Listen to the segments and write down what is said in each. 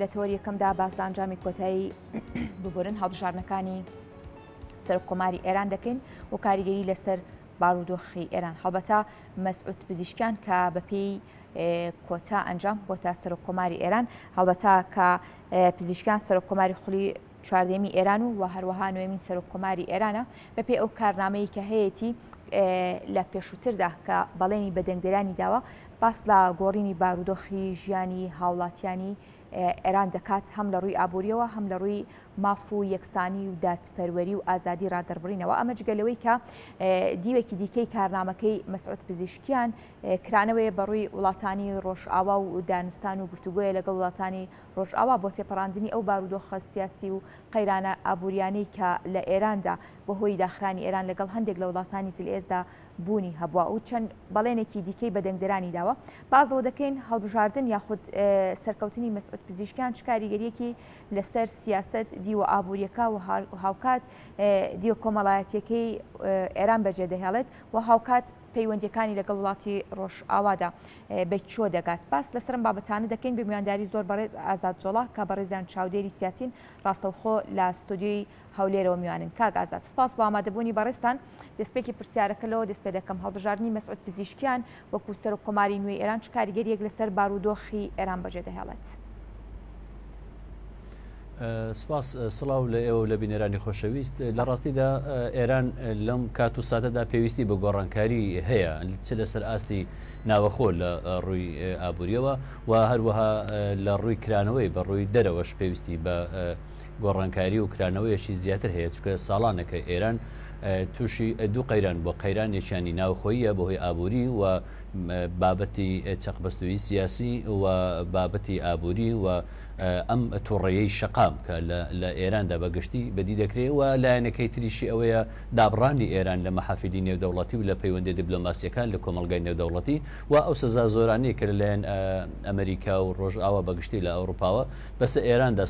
لە تۆری یەکەمدا باس لە ئەنجامی کۆتایی ببورن هەڵبژارنەکانی سەرۆکۆماری ئێران دەکەین و کاریگەری لەسەر بارودۆخی ئێران. هەڵبەتە مەسعود پزیشکیان کە بەپێی کۆتا ئەنجام بۆتە سەرۆکۆماری ئێران، هەڵبەتە کە پزیشکیان سەرۆکۆماری خولی چواردەمی ئێران و هەروەها نوێمین سەرۆکۆماری ئێرانە بەپێی ئەو کارنامەی کە هەیەی لە پێشووتردا کە بەڵێنی بەدەنگدەرانی داوە باس لە گۆڕینی بارودۆخی ژیانی هاوڵاتیانی ئێران دەکات، هەم لە ڕووی ئابوووریەوە هەم لە ڕووی ماف و یەکسانی و دادپەروەری و ئازادی ڕادەربڕینەوە. ئەمە جگەلەوەی کە دیوێکی دیکەی کارنامەکەی مەسعود پزیشکیان کرانەوەی بەڕووی وڵاتانی ڕۆژئاوا و دانوستان و گفتوگۆیە لەگەڵ وڵاتانی ڕۆژئاوا بۆ تێپەڕاندنی ئەو بارودۆخە سیاسی و قەیرانە ئابوووریانەی کە لە ئێراندا بەهۆی داخرانی ئێران لەگەڵ هەندێک لە وڵاتانی زلئێزدا بوونی هەبووە و چەند بەڵێنێکی دیکەی بەدەنگدەرانی داوە. بازەوە دەکەین هەڵبژاردن یاخود سەرکەوتنی مەسعود پزیشکیان چ کاریگەریەکی لەسەر سیاست دیوە ئابوووریەکە و هاوکات دیوە کۆمەڵایەتیەکەی ئێران بەجێ دەهێڵێت و هاوکات پەیوەندیەکانی لەگەڵ وڵاتی ڕۆژئاوادا بەکوێ دەگات. باس لەسەرم بابەتانە دەکەین بە میوانداری زۆر بەڕێز ئازاد جۆڵا کە بەڕێزیان چاودێری سیاسین ڕاستەوخۆ لە ستۆدیۆی هەولێرەوە میوانن. کاک ئازاد، سپاس بۆ ئامادەبوونی بەڕێستان. دەستپێکی پرسیارەکەلەوە دەست پێ دەکەم، هەڵبژاردننی مەسعود پزیشکیان وەکو سەرۆکۆماری نوێی ئێران چ کاریگەریەک لەسەر بارودۆخی ئێران بەجێ دەهێڵێت؟ سپاس سڵاو لە ئێوە لە بینێرانی خۆشەویست. لە ڕاستیدا ئێران لەم کات و ساتەدا پێویستی بە گۆڕانکاری هەیە چ لەسەر ئاستی ناوەخۆ لە ڕووی ئابوووریەوە و هەروەها لە ڕووی کرانەوەی بە ڕووی دەرەوەش پێویستی بە گۆڕانکاری و کرانەوەیەشی زیاتر هەیە، چونکە ساڵانەکە ئێران تووشی دوو قەیران بۆ قەیرانێکیانی ناوخۆیە بەهۆی ئابووری و بابەتی چەقبەستووی سیاسی و بابەتی ئابووری و ئەم تووڕێیەی شەقام کە لە ئێراندا بەگشتی بەدی دەکرێت و لایەنەکەی تریشی ئەوەیە دابڕانی ئێران لە مەحافیلی نێودەوڵەتی و لە پەیوەندی دیبلۆماسیەکان لە کۆمەلگای نێودەوڵەتی و ئەو سزا زۆرانەیە کە لەلایەن ئەمریکا و ڕۆژئاوا بەگشتی لە ئەوروپاوە بەسە ئێراندا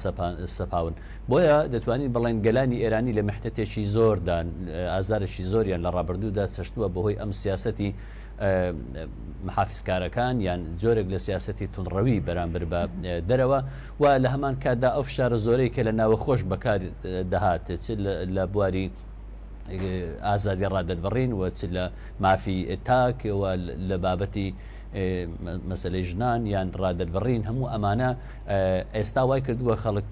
سەپاون. بۆیە دەتوانین بڵێن گەلانی ئێرانی لە محنەتێکی زۆردان ئازارێکی زۆریان لە ڕابردوودا چەشتووە بەهۆی ئەم سیاسەتی محافیزکارەکان یان جۆرێک لە سیاسەتی تونڕەوی بەرامبەر بە دەرەوە و لە هەمان کاتدا ئەو فشارە زۆرەی کە لە ناوەخۆش بەکار دەهات چ لە بواری ئازادی ڕادەربڕین و چ لە مافی تاک و لە بابەتی مەسەلەی ژنان یان ڕادەربڕین هەموو ئەمانە ئێستا وای کردووە خەڵک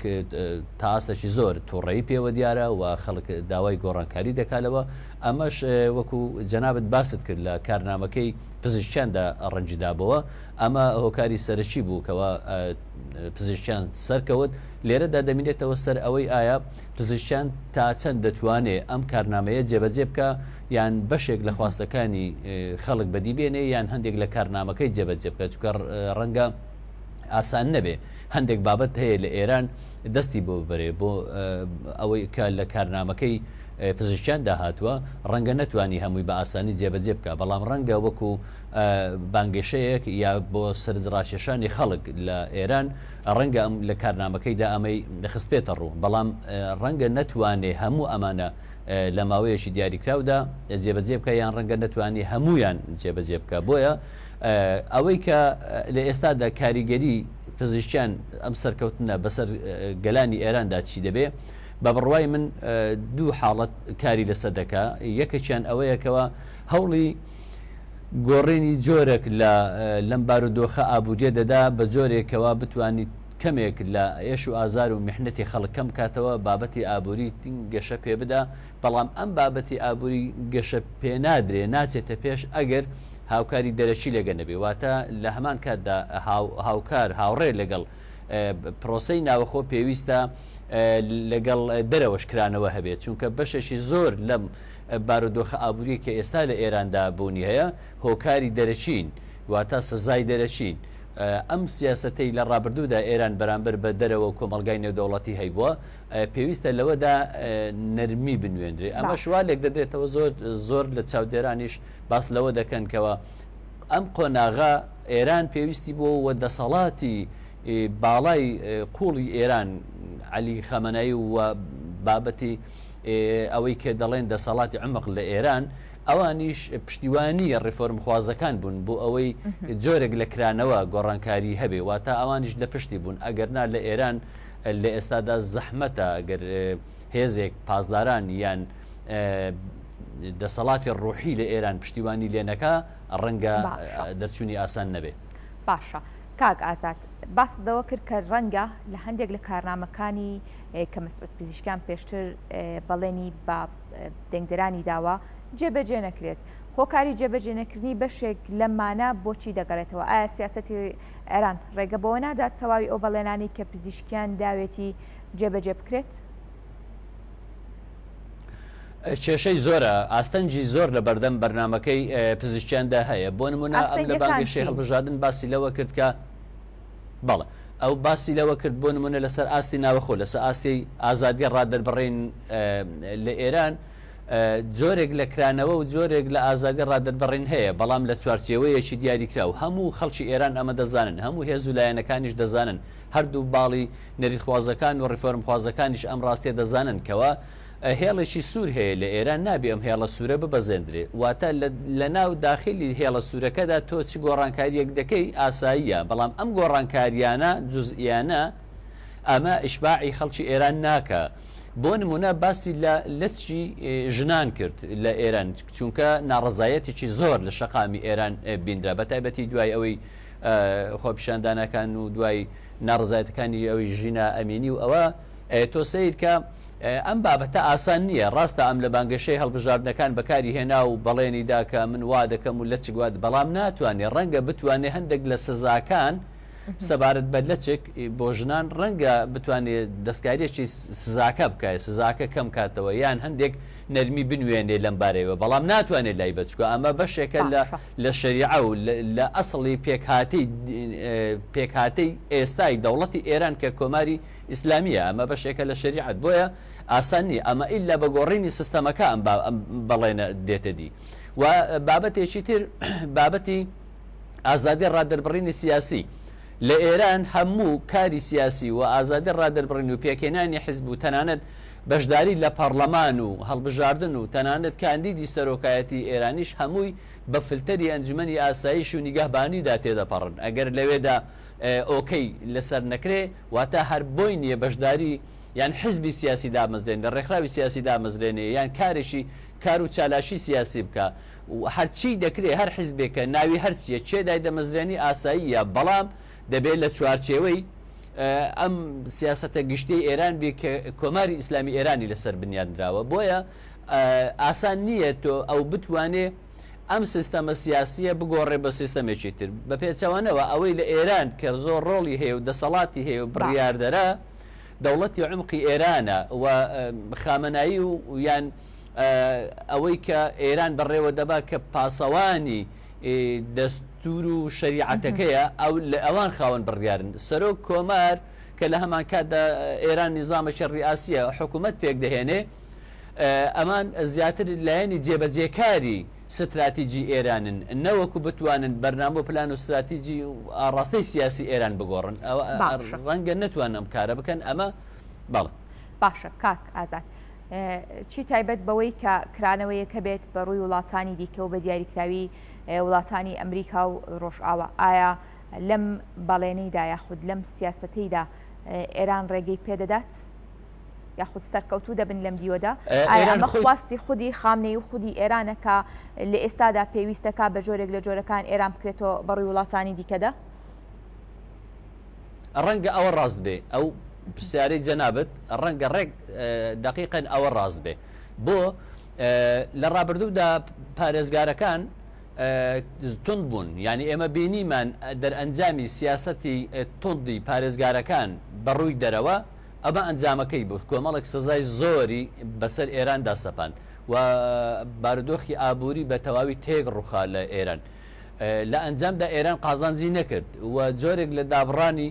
تا ئاستێکی زۆر تووڕەیی پێوە دیارە و خەڵک داوای گۆڕانکاری دەکاتەوە. ئەمەش وەکو جەنابەت باست کرد لە کارنامەکەی پزیشکیاندا ڕەنجیدابەوە، ئەمە هۆکاری سەرەکی بوو کەەوە پزیشکیان سەرکەوت. لێرەدا دەمینێتەوە سەر ئەوەی ئایا پزیشکیان تا چەند دەتوانێت ئەم کارنامەیە جێبەجێ بکە یان بەشێک لە خواستەکانی خەڵک بەدیبێنێ یان هەندێک لە کارنامەکەی جێبەجێ بکە، چونکە ڕەنگە ئاسان نەبێ. هەندێک بابەت هەیە لە ئێران دەستی بۆ ببەرێ بۆ ئەوەی کە لە کارنامەکەی پزیشکیان داهاتووە ڕەنگە نەتوانی هەمووی بە ئاسانی جێبەجێ بکە، بەڵام ڕەنگە وەکو بانگێشەیەک یا بۆ سەرنجڕاکێشانی خەڵک لە ئێران ڕەنگە لە کارنامەکەیدا ئەمەی دەخستێتە ڕوو، بەڵام ڕەنگە نەتوانێ هەموو ئەمانە لە ماوەیەکی دیاریکراودا جێبەجێ بکە یان ڕەنگە نەتوانی هەمویان جێبەجێ بکە. بۆیە ئەوەی کە لە ئێستادا کاریگەری پزیشکیان ئەم سەرکەوتنە بەسەر گەلانی ئێراندا چی دەبێ، بە بڕوای من دوو حاڵەت کاری لەسەر دەکا. یەکێکیان ئەوەیەکەوە هەوڵی گۆڕینی جۆرێک لەم بارودۆخە ئابوووریە دەدا بە جۆرێکەوە بتوانیت کەمێک لە ئێش و ئازار و میحنەتی خەڵک کەم کاتەوە بابەتی ئابووری گەشە پێ بدا، بەڵام ئەم بابەتی ئابووری گەشە پێ نادرێ ناچێتە پێش ئەگەر هاوکاری دەرەشی لەگە نەبێ، واتە لە هەمان کاتدا هاوکار هاوڕێ لەگەڵ پرۆسەی ناوەخۆ پێویستە لەگەڵ دەرەوەش کرانەوە هەبێت، چونکە بەشێکی زۆر لەم بارودۆخە ئابووری کە ئێستا لە ئێراندا بوونی هەیە هۆکاری دەرەچین واتە سزای دەرەچین. ئەم سیاسەتەی لە ڕابردوودا ئێران بەرامبەر بە دەرەوە و کۆمەلگای نێودەوڵەتی هەیبووە پێویستە لەوەدا نەرمی بنوێنرێ. ئەمە شوالێک دەدرێتەوە زۆر لە چاودێرانیش باس لەوە دەکەن کەەوە ئەم قۆناغا ئێران پێویستی بۆ وە دەسەڵاتی باڵای قوڵی ئێران عەلی خەمەنایی و بابەتی ئەوەی کە دەڵێن دەسەڵاتی عمق لە ئێران ئەوانیش پشتیوانی ڕیفۆرم خوازەکان بوون بۆ ئەوەی جۆرێک لە کرانەوە گۆڕانکاری هەبێ واتە ئەوانیش لە پشتی بوون ئەگەرنا لە ئێران لە ئێستادا زەحمەتە ئەگەر هێزێک پازداران یان دەسەڵاتی ڕوحی لە ئێران پشتیوانی لێنەکە ڕەنگە دەرچوونی ئاسان نەبێ. باشە کاک ئازاد باسدەوە کرد کە ڕەنگە لە هەندێک لە کارنامەکانی کە مەسعود پزیشکیان پێشتر بەڵێنی بە دەنگدەرانی داوە جێبەجێ نەکرێت. هۆکاری جێبەجێنەکردنی بەشێک لەمانە بۆچی دەگەڕێتەوە؟ ئایا سیاسەتی ئێران ڕێگە بەوە نادات تەواوی ئەو بەڵێنانی کە پزیشکیان داوێتی جێبەجێ بکرێت؟ کێشەی زۆرە ئاستەنجی زۆر لە بەردەم بەرنمەکەی پزیشکیاندا هەیە بۆ نمونە ئەم لە بانگشەی هەڵبژاردن باسی لەوە کرد کە بەڵێ ئەو باسی لەوە کرد بۆ نمونە لەسەر ئاستی ناوەخۆ لەسەر ئاستی ئازادی ڕادەربڕین لە ئێران جۆرێک لە کرانەوە و جۆرێک لە ئازادی ڕادەربڕین هەیە بەڵام لە چوارچێوەیەکی دیاریکرا و هەموو خەڵکی ئێران ئەمە دەزانن هەموو هێز و لایەنەکانیش دەزانن هەردوو باڵی نەریتخوازەکان و ڕیفۆرم خوازەکانیش ئەم ڕاستیە دەزانن کەوە هێڵێکی سوور هەیە لە ئێران نابێ ئەم هێڵە سوورە ببەزێندرێ واتە لە ناو داخلی هێڵە سوورەکەدا تۆ چ گۆڕانکاریەک دەکەی ئاساییە بەڵام ئەم گۆڕانکاریانە جزئیانە ئەمە ئیشباعی خەڵکی ئێران ناکە بۆ نمونە باسی لە چی ژنان کرد لە ئێران چونکە ناڕزایەتێکی زۆر لە شەقامی ئێران بیندرا بە تایبەتی دوای ئەوەی خۆپیشاندانەکان و دوای ناڕزایەتەکانی ئەوەی ژینە ئەمینی و ئەوە تۆ سەید کە ئەم بابەتە ئاسان نییە ڕاستە ئەم لە بانگەشەی هەڵبژاردنەکان بەکاری هێنا و بەڵێنی داکە من وا دەکەم و لە چگوات بەڵام ناتوانێت ڕەنگە بتوانێت هەندێک لە سزاکان سەبارەت بە لەچێک بۆ ژنان ڕەنگە بتوانێت دەستکاریەکی سزاکە بکات سزاکە کەم کاتەوە یان هەندێک نەرمی بنوێنێ لەم بارەوە بەڵام ناتوانێت لای بچکە ئەمە بەشێکە لە شەریعە و لە ئەسڵی پێکهاتەی ئێستای دەوڵەتی ئێران کە کۆماری ئیسلامیە ئەمە بەشێکە لە شەریعەت بۆیە ئاسان نیە ئەمە ئیلا بە گۆڕینی سیستەمەکە ئەم بەڵێنە دێتە دی و بابەتێکی تر بابەتی ئازادی ڕادەربڕینی سیاسی لە ئێران هەموو کاری سیاسی و ئازادی ڕادەربڕین و پێکێنانی حیزب و تەنانەت بەشداری لە پەرلەمان و هەڵبژاردن و تەنانەت کاندیدی سەرۆکایەتی ئێرانیش هەمووی بە فلتەری ئەنجومەنی ئاسایش و نیگەهبانیدا تێدەپەڕن ئەگەر لەوێدا ئۆکەی لەسەر نەکرێ واتە هەر بۆی نییە بەشداری یان حزبی سیاسی دامەزلێن لە ڕێکخراوی سیاسی دامەزلێنێ یان کارێکی کار و چالاشی سیاسی بکە و هەرچی دەکرێت هەر حزبێکە ناوی هەرچیە چێدای دەمەزرێنی ئاساییە بەڵام دەبێت لە چوارچێوەی ئەم سیاسەتە گشتی ئێران بێ کە کۆماری ئیسلامی ئێرانی لەسەر بنیادراوە بۆیە ئاسان نییە تۆ ئەو بتوانێ ئەم سیستەمە سیاسیە بگۆڕێ بە سیستەمێکی تر بە پێچەوانەوە ئەوەی لە ئێران کە زۆر ڕۆڵی هەیە و دەسەڵاتی هەیە و بڕیاردەرە دەوڵەتی عمقی ئێرانە و خامنایی و یان ئەوەی کە ئێران بەڕێوە دەبا کە پاسەوانی دەستور و شریعەتەکەیە ئەو لە ئەوان خاوەن بڕیارن سەرۆک کۆمار کە لە هەمان کاتدا ئێران نیزامەکی ڕیاسیە حکوومەت پێک دەهێنێ ئەمان زیاتر لایەنی جێبەجێکاری ستراتیجی ئێرانن نەوەکو بتوانن بەرنامە پلان و استراتیجی ئاڕاستەی سیاسی ئێران بگۆڕن ڕەنگە نەتوان ئەم کارە بکەن ئەمە بەڵێ باشە کاک ئازاد چی تایبەت بەوەی کە کرانەوەیەکە بێت بە ڕووی وڵاتانی دیکە و بە دیاریکراوی وڵاتانی ئەمریکا و ڕۆژئاوا ئایا لەم بەڵێنەیدا یاخود لەم سیاسەتەیدا ئێران ڕێگەی پێدەدات یاخود سەرکەوتوو دەبن لەم دیوەدا ئەمە خواستی خودی خامنەی و خودی ئێرانەکە لە ئێستادا پێویستەکە بە جۆرێک لە جۆرەکان ئێران بکرێتەوە بەڕووی وڵاتانی دیکەدا ڕەنگە ئەوە ڕاست بێ ئەو پرسیارەی جەنابەت ڕەنگە ڕێک دقیقەن ئەوە ڕاست بێ بۆ لە ڕابردوودا پارێزگارەکان تند بوون یعنی ئێمە بینیمان دەرئەنجامی سیاسەتی توندی پارێزگارەکان بەڕووی دەرەوە ئەمە ئەنجامەکەی بوو کۆمەڵێک سزای زۆری بەسەر ئێراندا سەپاند و بارودۆخی ئابووری بە تەواوی تێک ڕووخا لە ئێران لە ئەنجامدا ئێران قازانجی نەکرد و جۆرێک لە دابڕانی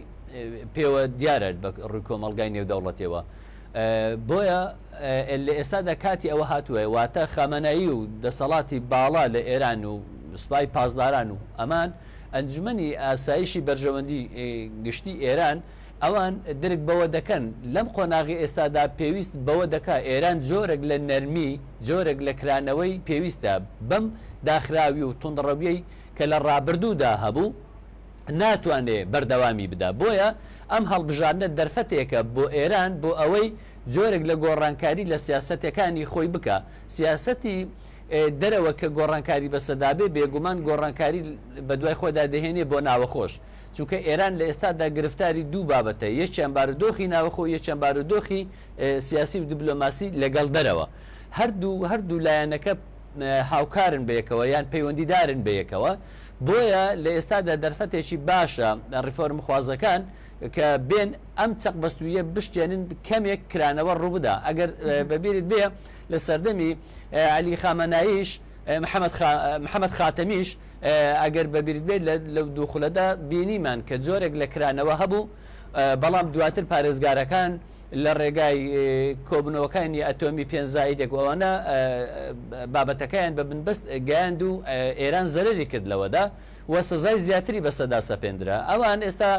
پێوە دیارە بە ڕووی کۆمەلگای نێودەوڵەتەوە بۆیە لە ئێستادا کاتی ئەوە هاتووە واتە خامنایی و دەسەڵاتی باڵا لە ئێران و سوپای پازداران و ئەمان ئەنجومەنی ئاسایشی بەرژەوەندی گشتی ئێران ئەوان درک بەوە دەکەن لەم قۆناغی ئێستادا پێویست بەوە دەکا ئێران جۆرێک لە نەرمی جۆرێک لە کرانەوەی پێویستە بەم داخراوی و تونندڕەویەی کە لە ڕابردوودا هەبوو ناتوانێ بەردەوامی بدا بۆیە ئەم هەڵبژاردنە دەرفەتێکە بۆ ئێران بۆ ئەوەی جۆرێک لە گۆڕانکاری لە سیاسەتەکانی خۆی بکە سیاسەتی دەرەوە کە گۆڕانکاری بەسەدابێ بێگومان گۆڕانکاری بە دوای خۆدا دەهێنێ بۆ ناوەخۆش چونکە ئێران لە ئێستادا گرفتاری دوو بابەتە یەکیان بارودۆخی ناوەخۆ یەکیان بارودۆخی سیاسی و دیبلۆماسی لەگەڵ دەرەوە هەردوو لایەنەکە هاوکارن بەیەکەوە یان پەیوەندیدارن بەیەکەوە بۆیە لە ئێستادا دەرفەتێکی باشە ڕیفۆرم خوازەکان کە بێن ئەم چەق بەستویە بشتێنن کەمێک کرانەوە ڕووبدا ئەگەر بەبیرت بێ لە سەردەمی علی خامەناییش محەممەد خاتەمیش ئەگەر بەبیرت بێت لەو دووخولەدا بینیمان کە جۆرێک لە کرانەوە هەبوو بەڵام دواتر پارێزگارەکان لە ڕێگای کۆبنەوەکانی ئەتۆمی پێنجاییدێک ئەوانە بابەتەکەیان بە بنبست گەیاند و ئێران زەرری کرد لەوەدا و سزای زیاتری بەسەدا سەپێنرا ئەوان ئێستا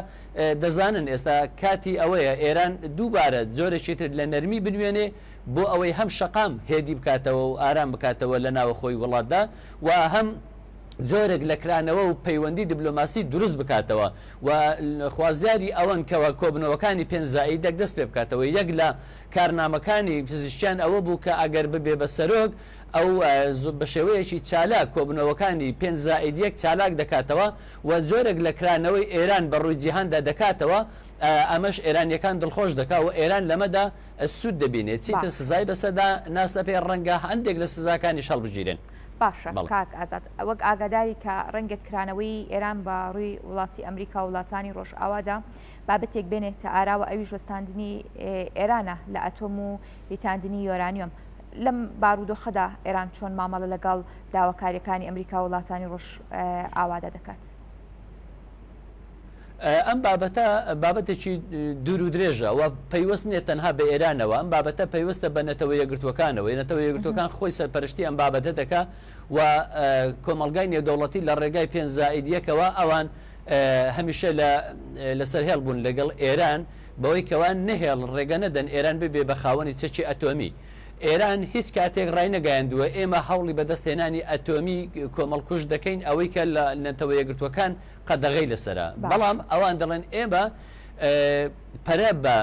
دەزانن ئێستا کاتی ئەوەیە ئێران دووبارە جۆرێکی تر لە نەرمی بنوێنێ بۆ ئەوەی هەم شەقام هێدی بکاتەوە و ئارام بکاتەوە لە ناوە خۆی وڵاتدا و هەم جۆرێک لە کرانەوە و پەیوەندی دیبلۆماسی دروست بکاتەوە و خوازیاری ئەوەن کەەوە کۆبنەوەکانی پێنجایی دەست پێ بکاتەوە یەک لە کارنامەکانی پزیشکیان ئەوە بوو کە ئەگەر ببێ بە سەرۆک ئەو بە شێوەیەکی چالاک کۆبنەوەکانی پێنجاییەک چالاک دەکاتەوە و جۆرێک لە کرانەوەی ئێران بە ڕووی جیهاندا دەکاتەوە ئەمەش ئێرانیەکان دڵخۆش دەکات و ئێران لەمەدا سوود دەبینێت چیتر سزای بەسەدا ناسە پێ ڕەنگە هەندێک لە سزاکانی شەڵبژیرن باشە کاک ئازاد وەک ئاگاداری کە ڕەنگە کرانەوەی ئێران بە ڕووی وڵاتی ئەمریکا و وڵاتانی ڕۆژئاوادا بابەتێک بێنێتە ئاراوە ئەوی وەستاندنی ئێرانە لە ئەتۆم و لیتاندنی یۆرانیۆم لەم بارودۆخەدا ئێران چۆن مامەڵە لەگەڵ داواکاریەکانی ئەمریکا و وڵاتانی ڕۆژئاوادا دەکات ئەم بابەتێکی دوور و درێژە و پەیوەست نیە تەنها بە ئێرانەوە ئەم بابەتە پەیوەستە بە نەتەوە یەکگرتوەکانەوە نەتەوە یەکگرتوەکان خۆی سەرپەرشتی ئەم بابەتە دەکا و کۆمەڵگای نێودەوڵەتی لە ڕێگای پێنجاییەکەوە ئەوان هەمیشە لەسەر هێڵ بوون لەگەڵ ئێران بەوەی کەوان نەهێڵ ڕێگە نەدەن ئێران ببێ بە خاوەنی چەکی ئەتۆمی ئێران هیچ کاتێک ڕای نەگەیاندووە ئێمە هەوڵی بەدەستهێنانی ئەتۆمی کۆمەڵکوژ دەکەین ئەوەی کە لە نەتەوە یەکگرتوەکان قەدەغەی لەسرە بەڵام ئەوان دەڵێن ئێمە پەرە بە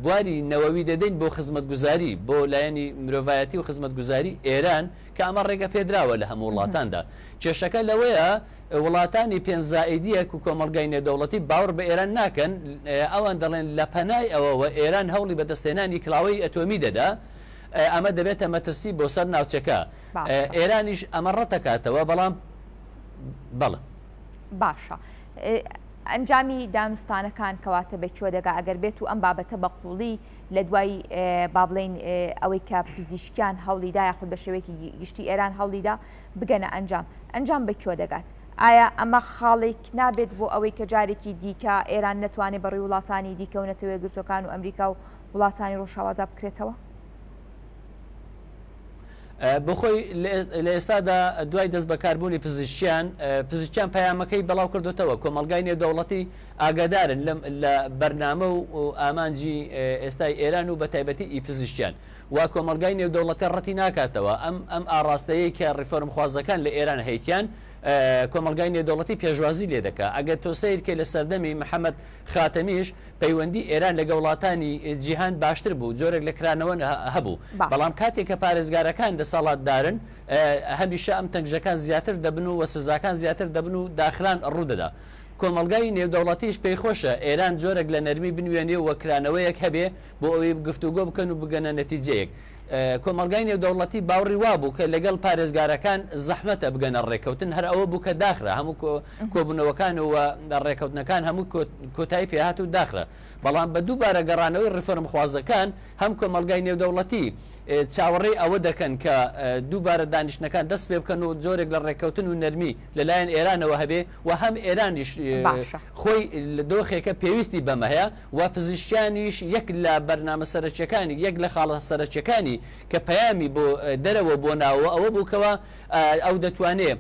بواری نەوەوی دەدەین بۆ خزمەتگوزاری بۆ لایەنی مرۆڤایەتی و خزمەتگوزاری ئێران کە ئەمە ڕێگە پێدراوە لە هەموو وڵاتاندا کێشەکە لەوەیە وڵاتانی پێنجاییەک و کۆمەڵگای نێودەوڵەتی باوەڕ بە ئێران ناکەن ئەوان دەڵێن لە پەنای ئەوەوە ئێران هەوڵی بەدەستهێنانی کڵاوەی ئەتۆمی دەدا ئەمە دەبێتە مەترسی بۆ سەر ناوچەکە ئێرانیش ئەمە ڕەتەکاتەوە بەڵام بەڵێ باشە ئەنجامی دانوستانەکان کەواتە بەکوێ دەگا ئەگەر بێت و ئەم بابەتە بەقوڵی لە دوای با بڵێن ئەوەی کە پزیشکیان هەوڵیدا یاخود بە شێوەیەکی گشتی ئێران هەوڵیدا بگەنە ئەنجام بەکوێ دەگات ئایا ئەمە خاڵێک نابێت بۆ ئەوەی کە جارێکی دیکە ئێران نەتوانێت بەڕێی وڵاتانی دیکە و نەتەوە یەکگرتوەکان و ئەمریکا و وڵاتانی ڕۆژئاوادا بکرێتەوە بخۆی لە ئێستادا دوای دەست بەکاربوونی پزیشکیان پەیامەکەی بەڵاو کردوتەوە کۆمەڵگای نێودەوڵەتی ئاگادارن لە بەرنامە و ئامانجی ئێستای ئێران و بە تایبەتی پزیشکیان و کۆمەڵگای نێودەوڵەتی ڕەتی ناکاتەوە ئەم ئاڕاستەیە کە ڕیفۆرم خوازەکان لە ئێران هەیتیان کۆمەڵگای نێودەوڵەتی پێشوازی لێ دەکات ئەگەر تۆ سیرکە لە سەردەمی محەممەد خاتەمیش پەیوەندی ئێران لەگە وڵاتانی جیهان باشتر بوو جۆرێک لە کرانەوە هەبوو بەڵام کاتێک کە پارێزگارەکان دەسەڵاتدارن هەمیشە ئەم تەنگژەکان زیاتر دەبن و سزاکان زیاتر دەبن و داخلان ڕوودەدا کۆمەڵگای نێودەوڵەتیش پێی خۆشە ئێران جۆرێک لە نەرمی بنوێنێ و کرانەوەیەک هەبێ بۆ ئەوەی گفتوگۆ بکەن و بگەنە نەتیجەیەک کۆمەڵگای نێودەوڵەتی باوەڕی وا بوو کە لەگەڵ پارێزگارەکان زەحمەتە بگەنە ڕێکەوتن هەر ئەوە بوو کە داخرا هەموو کۆبوونەوەکان و ڕێکەوتنەکان هەموو کۆتایی پێهات و داخرا بەڵام بە دووبارە گەڕانەوەی ڕیفۆرم خوازەکان هەم کۆمەڵگای نێودەوڵەتی چاوەڕێی ئەوە دەکەن کە دووبارە دانیشتەکان دەست پێ بکەن و جۆرێک لە ڕێکەوتن و نەرمی لەلایەن ئێرانەوە هەبێ و هەم ئێرانیش خۆی لە دۆخێکە پێویستی بەمە هەیە و پزیشکیانیش یەک لە بەرنامە سەرچیەکانی یەک لە خاڵە سەرچیەکانی کە پەیامی بۆ دەرەوە بۆ ناوە ئەوە بووکەوە ئەو دەتوانێت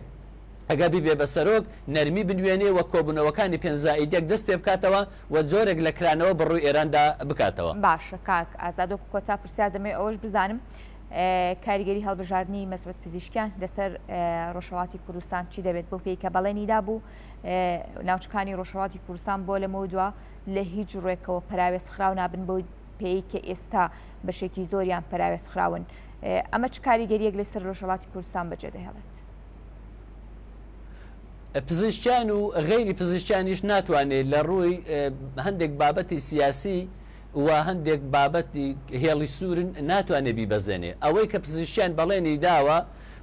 ئەگە بیبێ بە سەرۆک نەرمی بنوێنێ وە کۆبوونەوەکانی پێنجزائیدێک دەست پێ بکاتەوە و جۆرێک لە کرانەوە بڕووی ئێراندا بکاتەوە. باشە کاک ئازادۆ کۆتا پرسیار دەمێ ئەوەش بزانم کاریگەری هەڵبژاردننی مەزبەت پزیشکیان لەسەر ڕۆژهەڵاتی کوردستان چی دەبێت بۆ پێی کە بەڵێنیدا بوو ناوچەکانی ڕۆژهەڵاتی کوردستان بۆ لەمەوە دووە لە هیچ ڕێکەوە پراوێز خراو نابن بۆ پێی کە ئێستا بەشێکی زۆریان پراوێز خراون ئەمە چ کاریگەریەک لەسەر ڕۆژهەڵاتی کوردستان بەجێ دەهێڵێت؟ پزیشکیان و غەیری پزیشکیانیش ناتوانێت لە ڕووی هەندێک بابەتی سیاسی و هەندێک بابەتی هێڵی سوورن ناتوانێت بیبەزێنێ ئەوەی کە پزیشکیان بەڵێنی داوە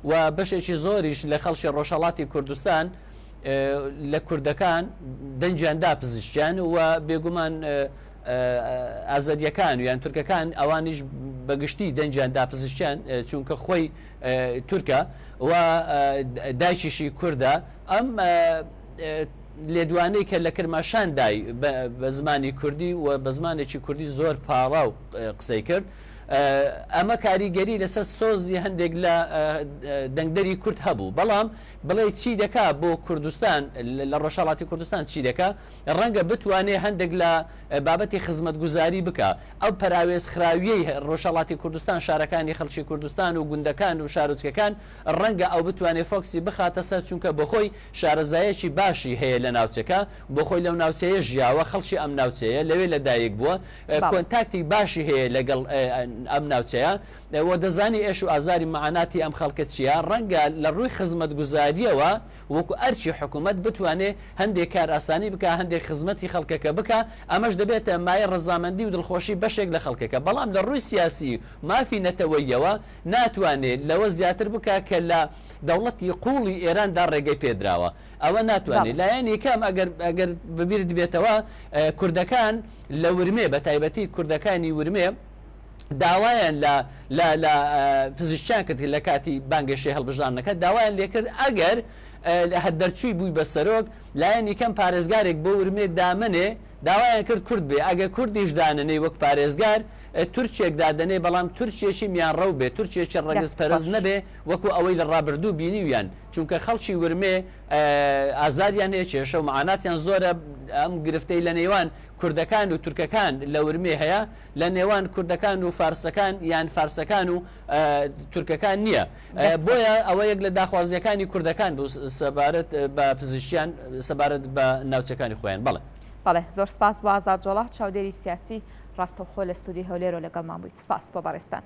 و بەشێکی زۆریش لە خەڵکی ڕۆژهەڵاتی کوردستان لە کوردەکان دەنجیاندا پزیشکیان و بێگومان ئازادیەکان و یان تورکەکان ئەوانیش بەگشتی دەنجیاندا پزیشکیان چونکە خۆی تورکە و دایکیشی کووردە ئەم لێدوانەی کە لە کرماشان دای بە زمانی کوردی و بە زمانێکی کوردی زۆر پاڵاو قسەی کرد ئەمە کاریگەری لەسەر سۆزی هەندێک لە دەنگدەری کورد هەبوو بەڵام بڵێ چی دەکا بۆ کوردستان لە ڕۆژهەڵاتی کوردستان چی دەکا ڕەنگە بتوانێت هەندێک لە بابەتی خزمەتگوزاری بکە ئەو پراوێز خراویەی ڕۆژهەڵاتی کوردستان شارەکانی خەڵکی کوردستان و گوندەکان و شارۆچکەکان ڕەنگە ئەو بتوانێت فۆکسی بخاتە سەر چونکە بۆ خۆی شارەزایەکی باشی هەیە لە ناوچەکە بۆ خۆی لەو ناوچەیە ژیاوە خەڵکی ئەم ناوچەیە لەوێ لەدایک بووە کۆنتاکتی باشی هەیە لەگەڵ ئەم ناوچەیە و دەزانی ئێش و ئازاری معاناتی ئەم خەڵکە چیە ڕەنگە لە ڕووی خزمەتگوزاریەوە وەکو ئەرچی حکوومەت بتوانێت هەندێک کار ئاسانی بکە هەندێک خزمەتی خەڵکەکە بکە ئەمەش دەبێتە مایە ڕەزامەندی و دڵخۆشی بەشێک لە خەڵکەکە بەڵام لە ڕووی سیاسی مافی نەتەوەیەوە ناتوانێت لەوە زیاتر بکە کە لە دەوڵەتی قوڵی ئێراندا ڕێگەی پێدراوە ئەوە ناتوانێت لایەن یەکەم ئەگەر ببیرت بێتەوە کوردەکان لە ورمێ بە تایبەتی کوردەکانی ورمێ داوایان لە پزیشکیان کرد لە کاتی بانگەشەی هەڵبژاردنەکە داوایان لێ کرد ئەگەر هەردەرچووی بووی بە سەرۆک لایەن یەکەم پارێزگارێک بۆ ورمێ دامنێ داوایان کرد کورد بێ ئەگە کوردیش دانەنەی وەک پارێزگار تورکێک دادەنێ بەڵام تورکێکی میان ڕەو بێ تورکێکی ڕەگەز پەرست نەبێ وەکو ئەوەی لە ڕابردوو بینیویان چونکە خەڵکی ورمێ ئازاریان هەیە کێشە و معاناتیان زۆرە ئەم گرفتەی لە نێوان کوردەکان و تورکەکان لە ورمێ هەیە لە نێوان کوردەکان و فارسەکان یان فارسەکان و تورکەکان نییە بۆیە ئەوە یەک لە داخوازیەکانی کوردەکان بوو سەبارەت بە پزیشکیان سەبارەت بە ناوچەکانی خۆیان بەڵێ زۆر سپاس بۆ ئازاد جۆڵە چاودێری سیاسی ڕاستەوخۆ لە ستودی هەولێرۆ لەگەڵمان بوویت سپاس بۆ بەڕێستان